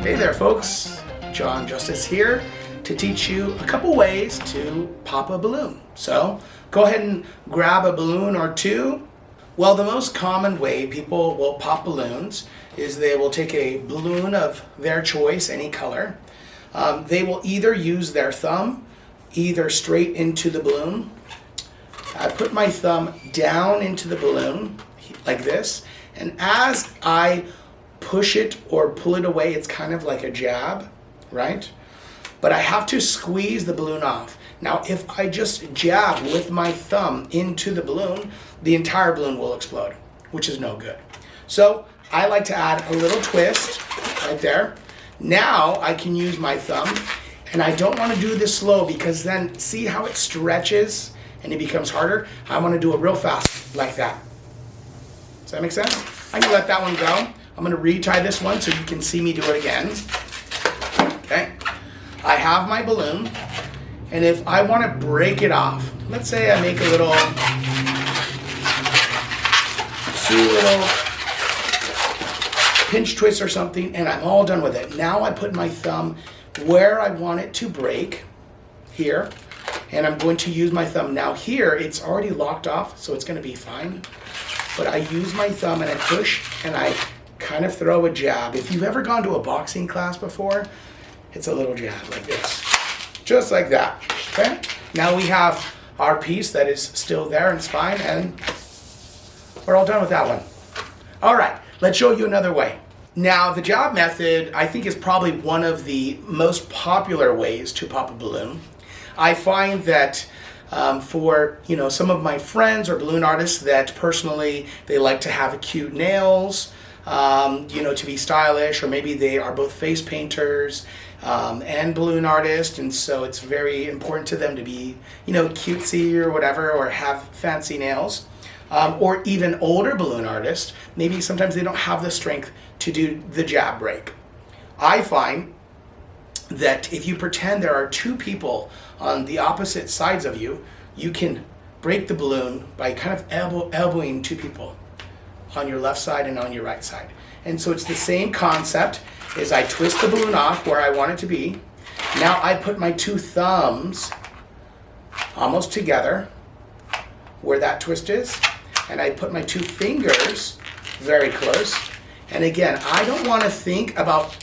Hey there folks, John Justice here to teach you a couple ways to pop a balloon. So go ahead and grab a balloon or two. Well, the most common way people will pop balloons is they will take a balloon of their choice, any color. They will either use their thumb, either straight into the balloon. I put my thumb down into the balloon like this, and as I push it or pull it away, it's kind of like a jab, right? But I have to squeeze the balloon off. Now, if I just jab with my thumb into the balloon, the entire balloon will explode, which is no good. So I like to add a little twist right there. Now I can use my thumb, and I don't want to do this slow because then see how it stretches and it becomes harder? I want to do it real fast like that. Does that make sense? I can let that one go. I'm going to retie this one so you can see me do it again. Okay. I have my balloon, and if I want to break it off, let's say I make a little, pinch twist or something, and I'm all done with it. Now I put my thumb where I want it to break, here, and I'm going to use my thumb. Now here, it's already locked off, so it's going to be fine. But I use my thumb and I push and I kind of throw a jab. If you've ever gone to a boxing class before, it's a little jab like this. Just like that, okay? Now we have our piece that is still there and it's fine, and we're all done with that one. All right, let's show you another way. Now, the jab method, I think, is probably one of the most popular ways to pop a balloon. I find that for some of my friends or balloon artists that personally they like to have cute nails, to be stylish, or maybe they are both face painters and balloon artists, and so it's very important to them to be cutesy or whatever, or have fancy nails. Or even older balloon artists, maybe sometimes they don't have the strength to do the jab break. I find that if you pretend there are two people on the opposite sides of you, you can break the balloon by kind of elbowing two people on your left side and on your right side. And so it's the same concept as I twist the balloon off where I want it to be. Now I put my two thumbs almost together where that twist is, and I put my two fingers very close. And again, I don't want to think about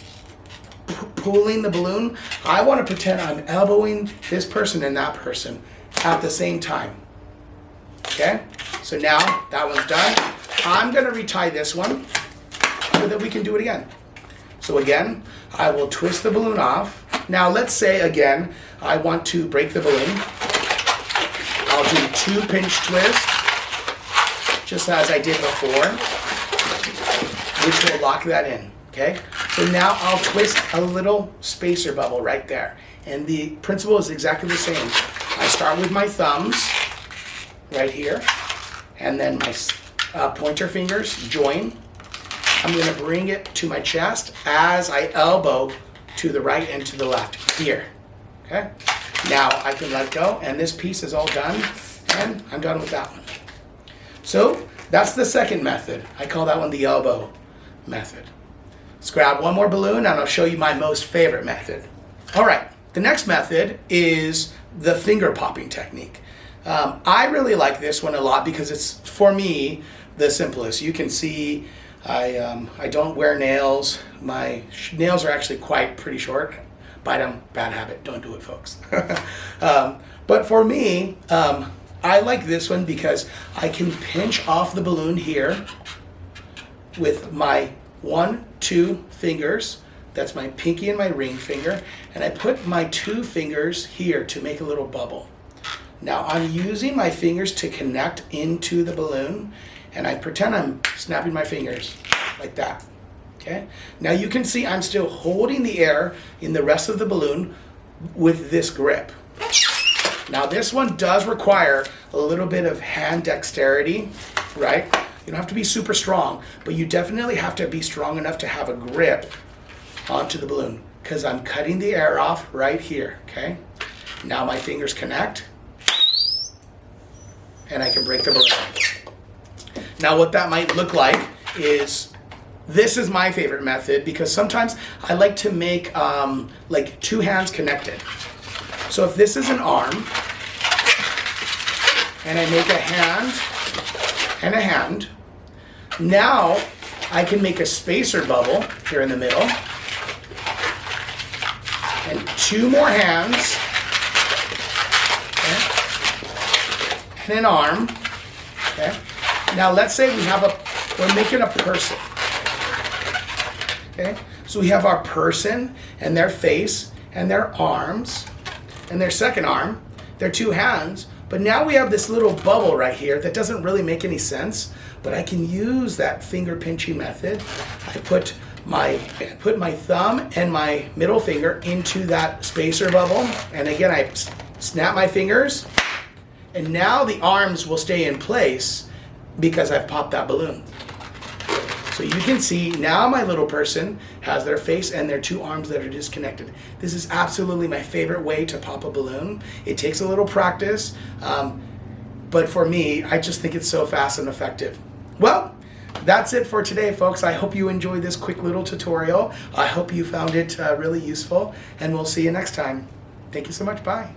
pulling the balloon. I want to pretend I'm elbowing this person and that person at the same time. Okay? So now that one's done. I'm going to retie this one so that we can do it again. So again, I will twist the balloon off. Now let's say again, I want to break the balloon. I'll do two pinch twists, just as I did before, which will lock that in, okay? So now I'll twist a little spacer bubble right there. And the principle is exactly the same. I start with my thumbs right here, and then my pointer fingers join. I'm gonna bring it to my chest as I elbow to the right and to the left here, okay? Now I can let go, and this piece is all done, and I'm done with that one. So that's the second method. I call that one the elbow method. Let's grab one more balloon and I'll show you my most favorite method. All right, the next method is the finger popping technique. I really like this one a lot because it's, for me, the simplest. You can see I don't wear nails. My nails are actually pretty short. Bite them, bad habit, don't do it, folks. But for me, I like this one because I can pinch off the balloon here with my 1, 2 fingers. That's my pinky and my ring finger. And I put my 2 fingers here to make a little bubble. Now I'm using my fingers to connect into the balloon, and I pretend I'm snapping my fingers like that. Okay? Now you can see I'm still holding the air in the rest of the balloon with this grip. Now this one does require a little bit of hand dexterity, right? You don't have to be super strong, but you definitely have to be strong enough to have a grip onto the balloon, because I'm cutting the air off right here, okay? Now my fingers connect, and I can break the balloon. Now what that might look like is This is my favorite method because sometimes I like to make like two hands connected. So if this is an arm, and I make a hand and a hand, now I can make a spacer bubble here in the middle, and two more hands, okay, and an arm. Okay. Now let's say we're making a person. Okay, so we have our person and their face and their arms and their second arm, their two hands, but now we have this little bubble right here that doesn't really make any sense, but I can use that finger pinching method. I put my thumb and my middle finger into that spacer bubble, and again I snap my fingers, and now the arms will stay in place because I've popped that balloon. So you can see now my little person has their face and their two arms that are disconnected. This is absolutely my favorite way to pop a balloon. It takes a little practice, but for me, I just think it's so fast and effective. Well, that's it for today, folks. I hope you enjoyed this quick little tutorial. I hope you found it really useful, and we'll see you next time. Thank you so much. Bye.